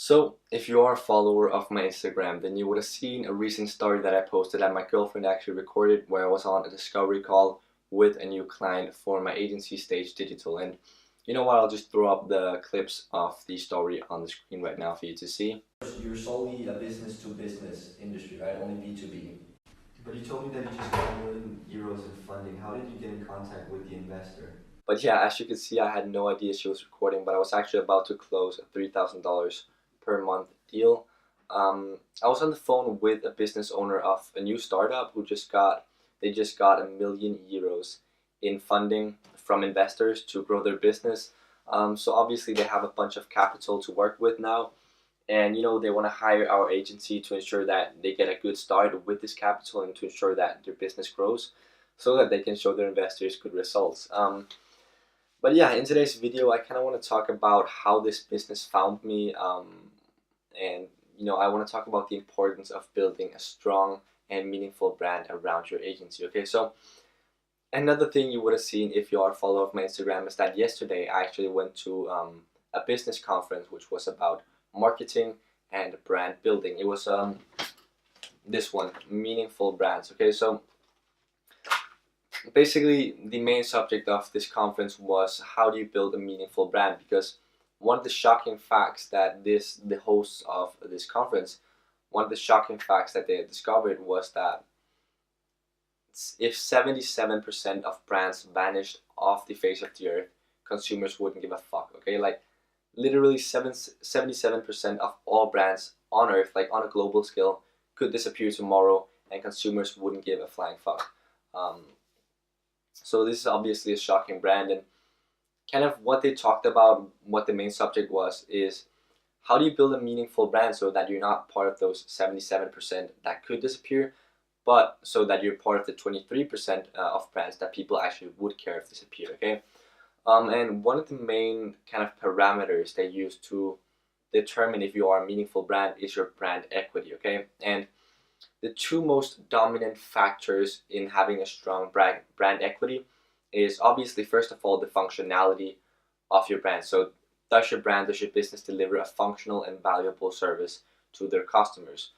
So, if you are a follower of my Instagram, then you would have seen a recent story that I posted that my girlfriend actually recorded where I was on a discovery call with a new client for my agency Stage Digital. And you know what, I'll just throw up the clips of the story on the screen right now for you to see. You're solely a business to business industry, right? Only B2B. But you told me that you just got €1 million in funding. How did you get in contact with the investor? But yeah, as you can see, I had no idea she was recording, but I was actually about to close a $3,000 per month deal. I was on the phone with a business owner of a new startup who just got €1 million in funding from investors to grow their business. So obviously they have a bunch of capital to work with now, and they want to hire our agency to ensure that they get a good start with this capital and to ensure that their business grows, so that they can show their investors good results. But yeah, in today's video, I kind of want to talk about how this business found me, and I want to talk about the importance of building a strong and meaningful brand around your agency. Okay, so another thing you would have seen if you are a follower of my Instagram is that yesterday I actually went to a business conference which was about marketing and brand building. It was this one, meaningful brands. Okay, so basically the main subject of this conference was how do you build a meaningful brand, because one of the shocking facts that the hosts of this conference, one of the shocking facts that they discovered was that if 77% of brands vanished off the face of the earth, consumers wouldn't give a fuck. Okay, like literally 77% of all brands on earth, like on a global scale, could disappear tomorrow and consumers wouldn't give a flying fuck. So this is obviously a shocking brand, and kind of what they talked about, what the main subject was, is how do you build a meaningful brand so that you're not part of those 77% that could disappear, but so that you're part of the 23% of brands that people actually would care if disappear. Okay, and one of the main kind of parameters they use to determine if you are a meaningful brand is your brand equity. Okay, and the two most dominant factors in having a strong brand equity is obviously, first of all, the functionality of your brand. So does your business deliver a functional and valuable service to their customers?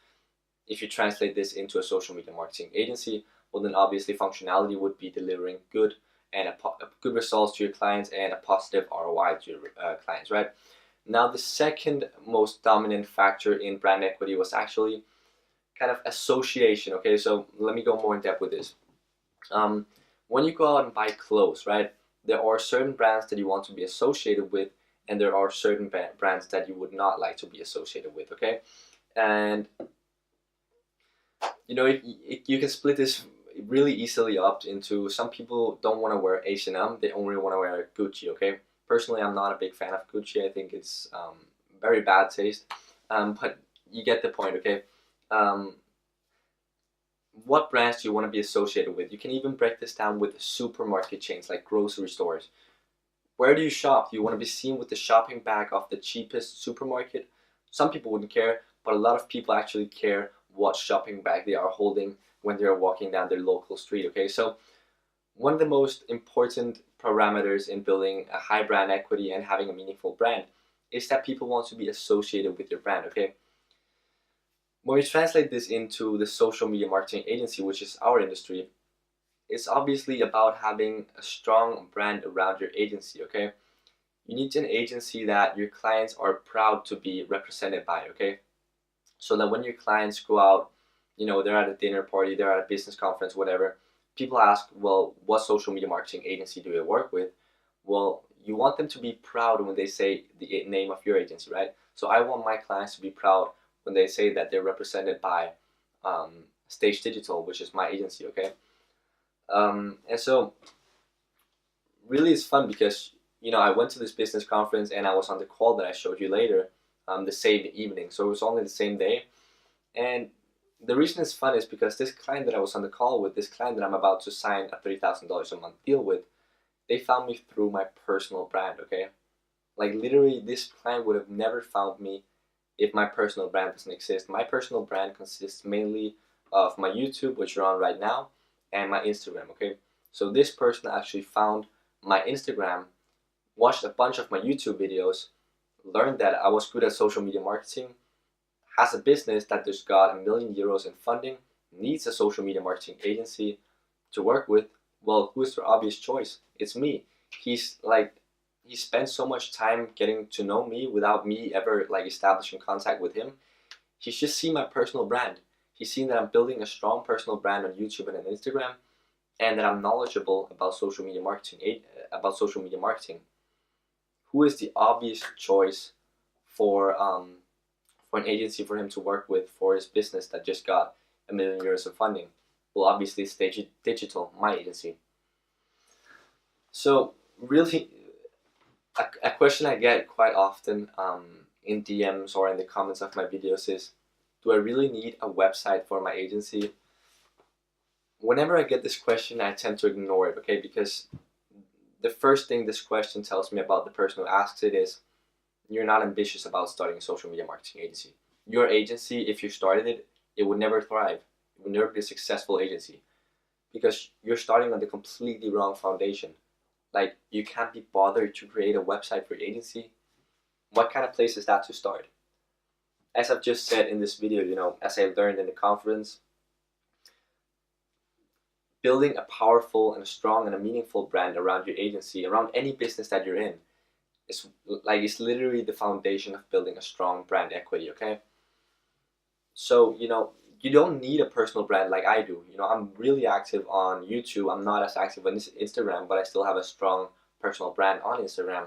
If you translate this into a social media marketing agency, well then obviously functionality would be delivering good good results to your clients and a positive ROI to your clients, right? Now the second most dominant factor in brand equity was actually kind of association. Okay, so let me go more in depth with this. When you go out and buy clothes, right, there are certain brands that you want to be associated with, and there are certain brands that you would not like to be associated with. Okay, and you can split this really easily up into, some people don't want to wear H&M, they only want to wear Gucci. Okay, personally, I'm not a big fan of Gucci. I think it's very bad taste, but you get the point. Okay. What brands do you want to be associated with? You can even break this down with supermarket chains like grocery stores. Where do you shop? Do you want to be seen with the shopping bag of the cheapest supermarket? Some people wouldn't care, but a lot of people actually care what shopping bag they are holding when they're walking down their local street. Okay, so one of the most important parameters in building a high brand equity and having a meaningful brand is that people want to be associated with your brand. Okay, when we translate this into the social media marketing agency, which is our industry, it's obviously about having a strong brand around your agency. Okay, you need an agency that your clients are proud to be represented by. Okay, so that when your clients go out, they're at a dinner party, they're at a business conference, whatever, people ask, well, what social media marketing agency do they work with? Well, you want them to be proud when they say the name of your agency, right? So I want my clients to be proud when they say that they're represented by Stage Digital, which is my agency. Okay, and so really it's fun because I went to this business conference and I was on the call that I showed you later, the same evening, so it was only the same day. And the reason it's fun is because this client that I was on the call with, this client that I'm about to sign a $3,000 a month deal with, they found me through my personal brand. Okay, like literally this client would have never found me if my personal brand doesn't exist. My personal brand consists mainly of my YouTube, which you're on right now, and my Instagram. Okay, so this person actually found my Instagram, watched a bunch of my YouTube videos, learned that I was good at social media marketing, has a business that just got €1 million in funding, needs a social media marketing agency to work with, well, who is their obvious choice? It's me. He spent so much time getting to know me without me ever like establishing contact with him. He's just seen my personal brand. He's seen that I'm building a strong personal brand on YouTube and on Instagram, and that I'm knowledgeable about social media marketing. Who is the obvious choice for an agency for him to work with for his business that just got €1 million of funding? Well, obviously Stage Digital, my agency. So really, a question I get quite often in DMs or in the comments of my videos is, do I really need a website for my agency? Whenever I get this question, I tend to ignore it, okay? Because the first thing this question tells me about the person who asks it is, you're not ambitious about starting a social media marketing agency. Your agency, if you started it, it would never thrive. It would never be a successful agency because you're starting on the completely wrong foundation. Like, you can't be bothered to create a website for your agency. What kind of place is that to start? As I've just said in this video, as I learned in the conference, building a powerful and a strong and a meaningful brand around your agency, around any business that you're in, it's literally the foundation of building a strong brand equity, okay? So, you don't need a personal brand like I do. I'm really active on YouTube. I'm not as active on Instagram, but I still have a strong personal brand on Instagram.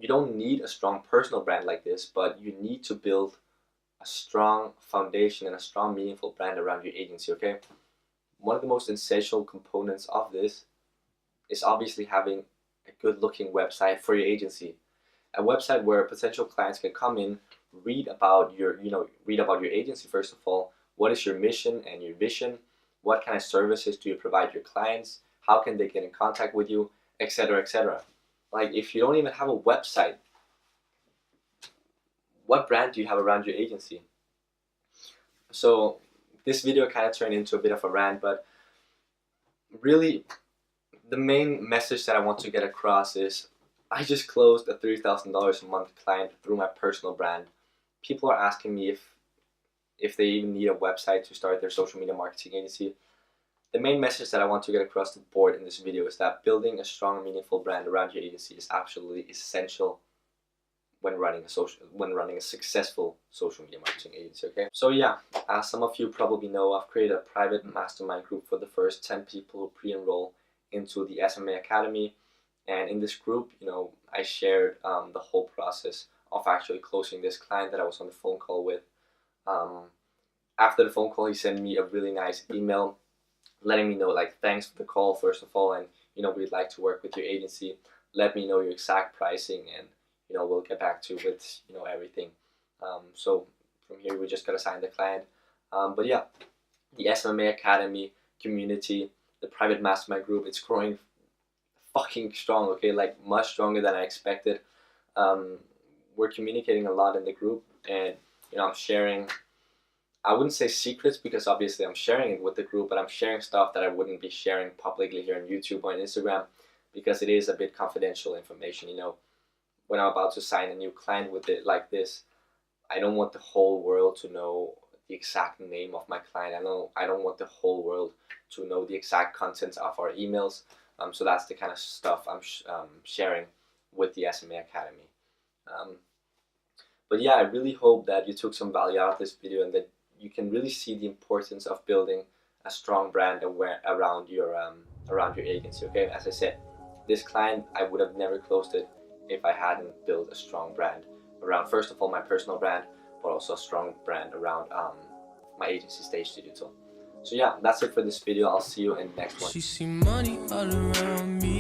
You don't need a strong personal brand like this, but you need to build a strong foundation and a strong, meaningful brand around your agency, okay? One of the most essential components of this is obviously having a good-looking website for your agency. A website where potential clients can come in, read about your agency first of all. What is your mission and your vision? What kind of services do you provide your clients? How can they get in contact with you, etc., etc. Like, if you don't even have a website, what brand do you have around your agency? So this video kind of turned into a bit of a rant, but really the main message that I want to get across is I just closed a $3,000 a month client through my personal brand. People are asking me if they even need a website to start their social media marketing agency. The main message that I want to get across the board in this video is that building a strong and meaningful brand around your agency is absolutely essential when running a successful social media marketing agency, okay? So yeah, as some of you probably know, I've created a private mastermind group for the first 10 people who pre-enroll into the SMMA Academy. And in this group, I shared the whole process of actually closing this client that I was on the phone call with. After the phone call, he sent me a really nice email letting me know, like, thanks for the call first of all, and we'd like to work with your agency. Let me know your exact pricing, and we'll get back to you with everything. So from here we just gotta sign the client. But yeah, the SMMA Academy community, the private mastermind group, it's growing fucking strong, okay? Like, much stronger than I expected. We're communicating a lot in the group, and I'm sharing, I wouldn't say secrets because obviously I'm sharing it with the group, but I'm sharing stuff that I wouldn't be sharing publicly here on YouTube or on Instagram because it is a bit confidential information. When I'm about to sign a new client with it like this, I don't want the whole world to know the exact name of my client. I don't want the whole world to know the exact contents of our emails. So that's the kind of stuff I'm sharing with the SMMA Academy. But yeah, I really hope that you took some value out of this video and that you can really see the importance of building a strong brand around your agency. Okay, as I said, this client, I would have never closed it if I hadn't built a strong brand around, first of all, my personal brand, but also a strong brand around my agency, Stage Digital. So yeah, that's it for this video. I'll see you in the next one. She see money all around me.